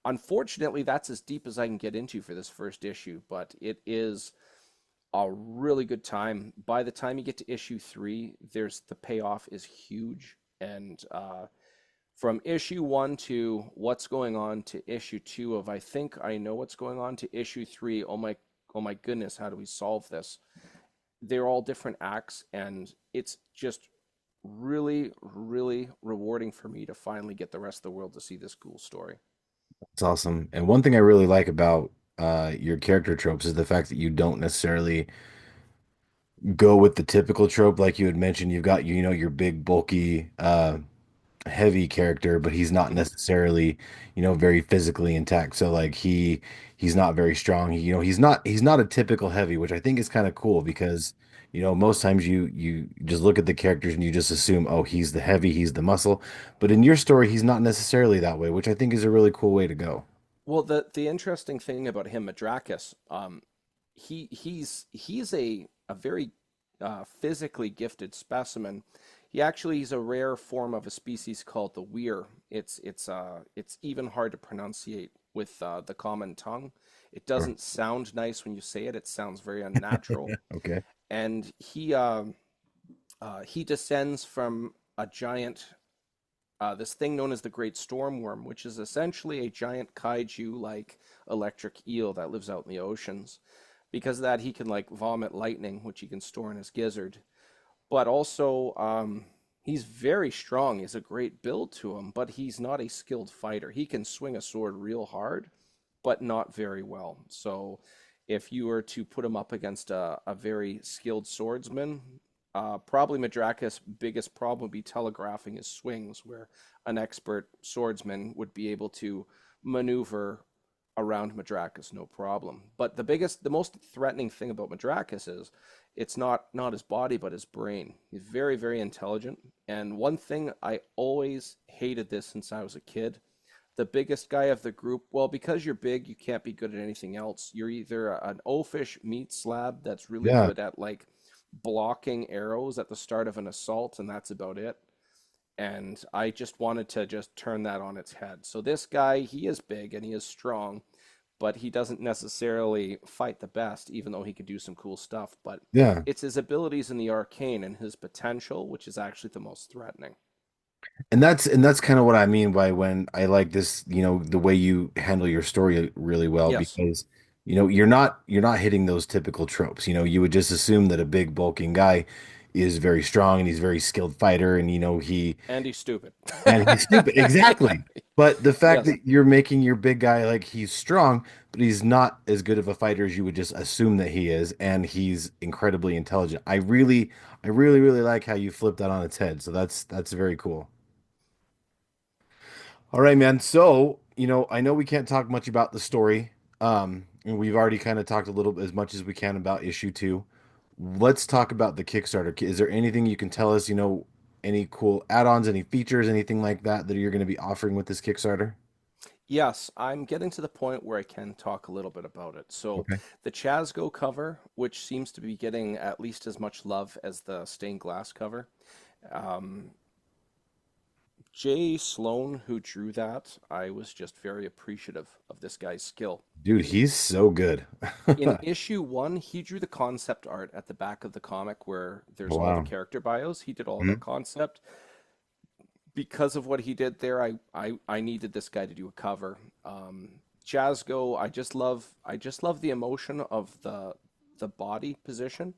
[SPEAKER 2] Unfortunately, that's as deep as I can get into for this first issue, but it is a really good time. By the time you get to issue 3, there's the payoff is huge, and from issue 1 to what's going on to issue 2 of I think I know what's going on to issue 3, oh my goodness, how do we solve this? They're all different acts, and it's just really, really rewarding for me to finally get the rest of the world to see this cool story.
[SPEAKER 1] It's awesome. And one thing I really like about your character tropes is the fact that you don't necessarily go with the typical trope like you had mentioned. You've got, you know, your big, bulky, heavy character, but he's not
[SPEAKER 2] Mhm.
[SPEAKER 1] necessarily, you know, very physically intact. So like he's not very strong. He, you know, he's not a typical heavy, which I think is kind of cool because, you know, most times you just look at the characters and you just assume, oh, he's the heavy, he's the muscle. But in your story, he's not necessarily that way, which I think is a really cool way to go.
[SPEAKER 2] Well, the interesting thing about him, Madrakis, he's a very physically gifted specimen. He's a rare form of a species called the weir. It's even hard to pronunciate with the common tongue. It
[SPEAKER 1] Sure.
[SPEAKER 2] doesn't sound nice when you say it. It sounds very unnatural.
[SPEAKER 1] Okay.
[SPEAKER 2] And he descends from a giant this thing known as the Great Stormworm, which is essentially a giant kaiju like electric eel that lives out in the oceans. Because of that, he can like vomit lightning, which he can store in his gizzard. But also, he's very strong. He has a great build to him, but he's not a skilled fighter. He can swing a sword real hard, but not very well. So, if you were to put him up against a very skilled swordsman, probably Madrakis' biggest problem would be telegraphing his swings, where an expert swordsman would be able to maneuver around Madrakis no problem. But the most threatening thing about Madrakis is it's not his body, but his brain. He's very, very intelligent. And one thing I always hated this since I was a kid, the biggest guy of the group, well, because you're big, you can't be good at anything else. You're either an oafish meat slab that's really
[SPEAKER 1] Yeah.
[SPEAKER 2] good at like blocking arrows at the start of an assault, and that's about it. And I just wanted to just turn that on its head. So this guy, he is big and he is strong, but he doesn't necessarily fight the best, even though he could do some cool stuff. But
[SPEAKER 1] Yeah.
[SPEAKER 2] it's his abilities in the arcane and his potential, which is actually the most threatening.
[SPEAKER 1] And that's kind of what I mean by when I like this, you know, the way you handle your story really well
[SPEAKER 2] Yes.
[SPEAKER 1] because you know, you're not hitting those typical tropes. You know, you would just assume that a big bulking guy is very strong and he's a very skilled fighter and you know,
[SPEAKER 2] And he's stupid.
[SPEAKER 1] he's stupid.
[SPEAKER 2] Yeah.
[SPEAKER 1] Exactly. But the fact
[SPEAKER 2] Yes.
[SPEAKER 1] that you're making your big guy like he's strong, but he's not as good of a fighter as you would just assume that he is, and he's incredibly intelligent. I really like how you flip that on its head. So that's very cool. All right, man. So, you know, I know we can't talk much about the story. And we've already kind of talked a little bit as much as we can about issue 2. Let's talk about the Kickstarter. Is there anything you can tell us, you know, any cool add-ons, any features, anything like that that you're going to be offering with this Kickstarter?
[SPEAKER 2] Yes, I'm getting to the point where I can talk a little bit about it. So,
[SPEAKER 1] Okay.
[SPEAKER 2] the Chasgo cover, which seems to be getting at least as much love as the stained glass cover, um, Jay Sloan, who drew that, I was just very appreciative of this guy's skill.
[SPEAKER 1] Dude, he's so good.
[SPEAKER 2] In issue 1, he drew the concept art at the back of the comic where there's all the
[SPEAKER 1] Wow.
[SPEAKER 2] character bios. He did all
[SPEAKER 1] Mhm.
[SPEAKER 2] that concept. Because of what he did there, I needed this guy to do a cover. Chasgo, I just love the emotion of the body position.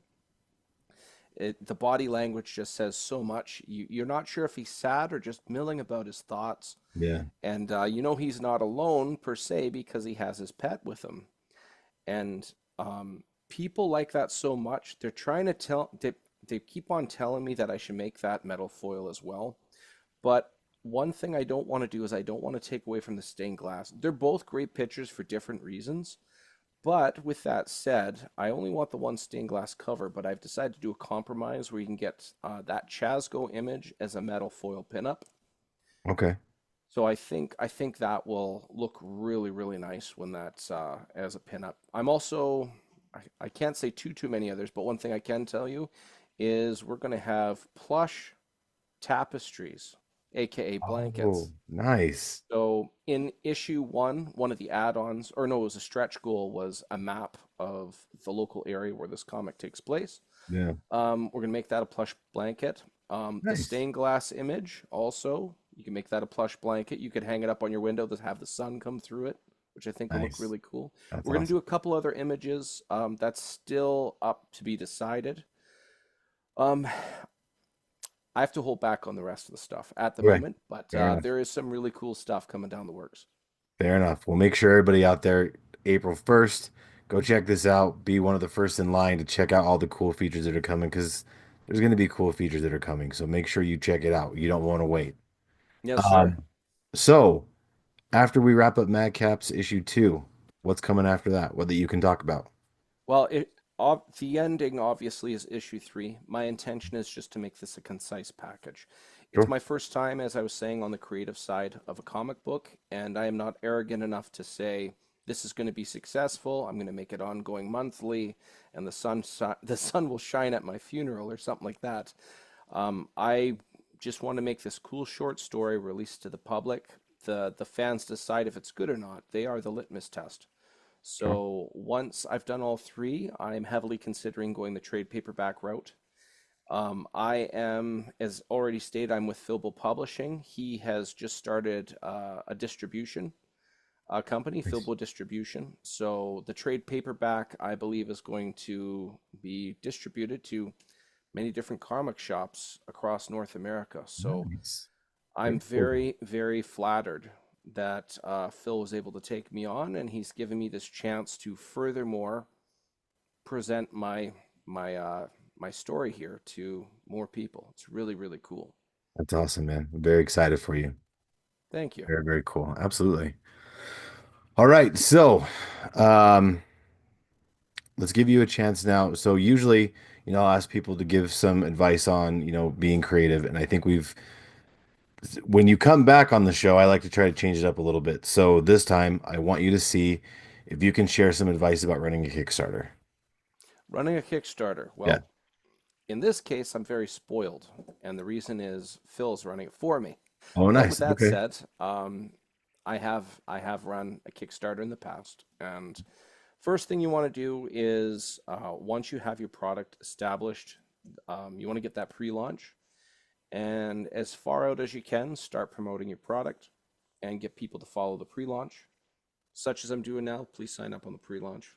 [SPEAKER 2] The body language just says so much. You're not sure if he's sad or just milling about his thoughts.
[SPEAKER 1] Yeah.
[SPEAKER 2] And you know he's not alone per se because he has his pet with him. And people like that so much. They're trying to they keep on telling me that I should make that metal foil as well. But one thing I don't want to do is I don't want to take away from the stained glass. They're both great pictures for different reasons. But with that said, I only want the one stained glass cover, but I've decided to do a compromise where you can get that Chasco image as a metal foil pinup.
[SPEAKER 1] Okay.
[SPEAKER 2] So I think that will look really, really nice when that's as a pinup. I'm also I can't say too many others, but one thing I can tell you is we're going to have plush tapestries, aka
[SPEAKER 1] Oh,
[SPEAKER 2] blankets.
[SPEAKER 1] nice.
[SPEAKER 2] So in issue one, one of the add-ons, or no, it was a stretch goal, was a map of the local area where this comic takes place.
[SPEAKER 1] Yeah.
[SPEAKER 2] We're gonna make that a plush blanket. The
[SPEAKER 1] Nice.
[SPEAKER 2] stained glass image also, you can make that a plush blanket. You could hang it up on your window to have the sun come through it, which I think will look
[SPEAKER 1] Nice.
[SPEAKER 2] really cool.
[SPEAKER 1] That's
[SPEAKER 2] We're gonna do
[SPEAKER 1] awesome.
[SPEAKER 2] a couple other images. That's still up to be decided. Um, I have to hold back on the rest of the stuff at the
[SPEAKER 1] Okay.
[SPEAKER 2] moment, but
[SPEAKER 1] Fair enough.
[SPEAKER 2] there is some really cool stuff coming down the works.
[SPEAKER 1] Fair enough. We'll make sure everybody out there, April 1st, go check this out. Be one of the first in line to check out all the cool features that are coming because there's going to be cool features that are coming. So make sure you check it out. You don't want to wait.
[SPEAKER 2] Yes, sir.
[SPEAKER 1] Um, so after we wrap up Madcaps issue 2, what's coming after that? What that you can talk about?
[SPEAKER 2] Well, the ending obviously is issue three. My intention is just to make this a concise package. It's
[SPEAKER 1] Sure.
[SPEAKER 2] my first time, as I was saying, on the creative side of a comic book, and I am not arrogant enough to say this is going to be successful. I'm going to make it ongoing monthly, and the sun will shine at my funeral or something like that. I just want to make this cool short story released to the public. The fans decide if it's good or not. They are the litmus test.
[SPEAKER 1] Sure.
[SPEAKER 2] So once I've done all three, I'm heavily considering going the trade paperback route. I am, as already stated, I'm with Philbo Publishing. He has just started a distribution company,
[SPEAKER 1] Nice.
[SPEAKER 2] Philbo Distribution. So the trade paperback, I believe, is going to be distributed to many different comic shops across North America. So
[SPEAKER 1] Nice.
[SPEAKER 2] I'm
[SPEAKER 1] Very cool.
[SPEAKER 2] very, very flattered that Phil was able to take me on, and he's given me this chance to furthermore present my story here to more people. It's really, really cool.
[SPEAKER 1] That's awesome, man. I'm very excited for you.
[SPEAKER 2] Thank you.
[SPEAKER 1] Very, very cool. Absolutely. All right. So, um, let's give you a chance now. So usually, I'll ask people to give some advice on, being creative. And I think when you come back on the show, I like to try to change it up a little bit. So this time, I want you to see if you can share some advice about running a Kickstarter.
[SPEAKER 2] Running a Kickstarter.
[SPEAKER 1] Yeah.
[SPEAKER 2] Well, in this case, I'm very spoiled, and the reason is Phil's running it for me.
[SPEAKER 1] Oh,
[SPEAKER 2] But with
[SPEAKER 1] nice.
[SPEAKER 2] that
[SPEAKER 1] Okay.
[SPEAKER 2] said, I have run a Kickstarter in the past, and first thing you want to do is once you have your product established, you want to get that pre-launch, and as far out as you can, start promoting your product and get people to follow the pre-launch, such as I'm doing now. Please sign up on the pre-launch.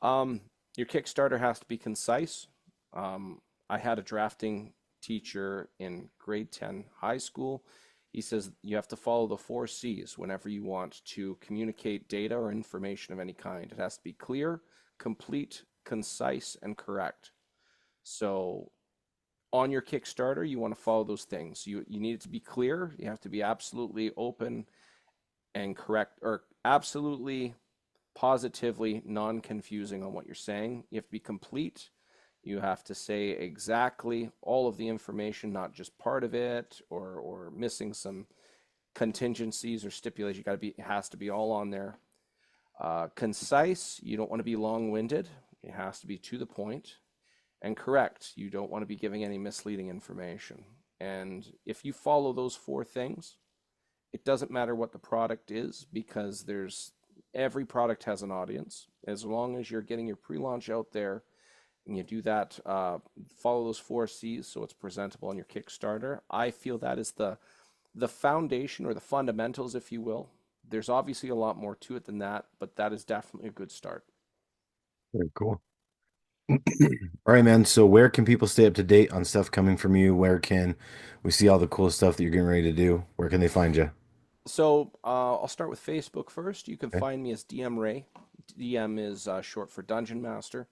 [SPEAKER 2] um, your Kickstarter has to be concise. I had a drafting teacher in grade 10 high school. He says you have to follow the four C's whenever you want to communicate data or information of any kind. It has to be clear, complete, concise, and correct. So on your Kickstarter, you want to follow those things. You need it to be clear. You have to be absolutely open and correct, or absolutely positively non-confusing on what you're saying. You have to be complete. You have to say exactly all of the information, not just part of it, or missing some contingencies or stipulations. You got to be, it has to be all on there. Concise. You don't want to be long-winded. It has to be to the point. And correct. You don't want to be giving any misleading information. And if you follow those four things, it doesn't matter what the product is, because every product has an audience. As long as you're getting your pre-launch out there and you do that, follow those four C's so it's presentable on your Kickstarter. I feel that is the foundation, or the fundamentals, if you will. There's obviously a lot more to it than that, but that is definitely a good start.
[SPEAKER 1] Very cool. All right, man. So where can people stay up to date on stuff coming from you? Where can we see all the cool stuff that you're getting ready to do? Where can they find you?
[SPEAKER 2] So I'll start with Facebook first. You can
[SPEAKER 1] Okay.
[SPEAKER 2] find me as DM Ray, DM is short for Dungeon Master.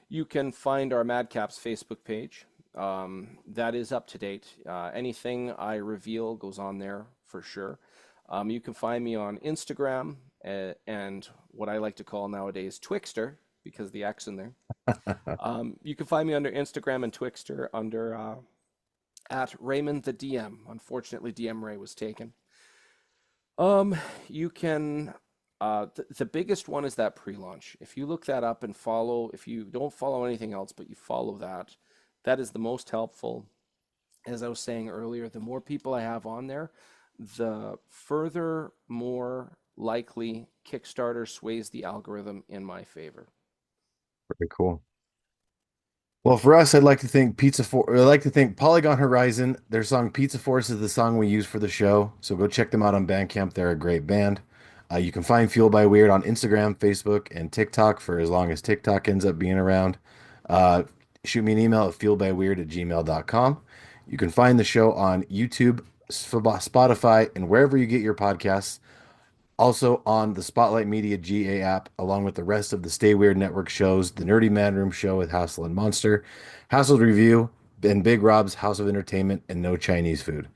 [SPEAKER 2] You can find our Madcaps Facebook page. That is up to date. Anything I reveal goes on there for sure. You can find me on Instagram and what I like to call nowadays Twixter because the X in there. You can find me under Instagram and Twixter under at Raymond the DM. Unfortunately, DM Ray was taken. You can. The biggest one is that pre-launch. If you look that up and follow, if you don't follow anything else, but you follow that, that is the most helpful. As I was saying earlier, the more people I have on there, the further more likely Kickstarter sways the algorithm in my favor.
[SPEAKER 1] Very cool. Well, for us, I'd like to think I'd like to think Polygon Horizon. Their song Pizza Force is the song we use for the show. So go check them out on Bandcamp. They're a great band. You can find Fueled by Weird on Instagram, Facebook, and TikTok for as long as TikTok ends up being around. Uh, Shoot me an email at fueledbyweird@gmail.com. You can find the show on YouTube, Spotify, and wherever you get your podcasts. Also on the Spotlight Media GA app, along with the rest of the Stay Weird Network shows, the Nerdy Manroom show with Hassel and Monster, Hassel's Review, and Big Rob's House of Entertainment, and No Chinese Food.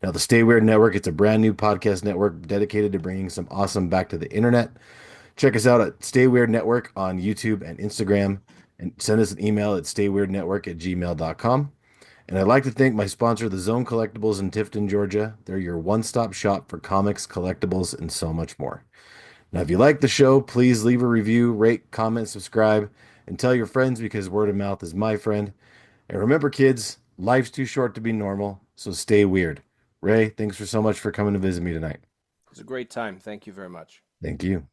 [SPEAKER 1] Now, the Stay Weird Network, it's a brand new podcast network dedicated to bringing some awesome back to the internet. Check us out at Stay Weird Network on YouTube and Instagram, and send us an email at stayweirdnetwork@gmail.com. And I'd like to thank my sponsor, the Zone Collectibles in Tifton, Georgia. They're your one-stop shop for comics, collectibles, and so much more. Now, if you like the show, please leave a review, rate, comment, subscribe, and tell your friends because word of mouth is my friend. And remember, kids, life's too short to be normal, so stay weird. Ray, thanks for so much for coming to visit me tonight.
[SPEAKER 2] It was a great time. Thank you very much.
[SPEAKER 1] Thank you.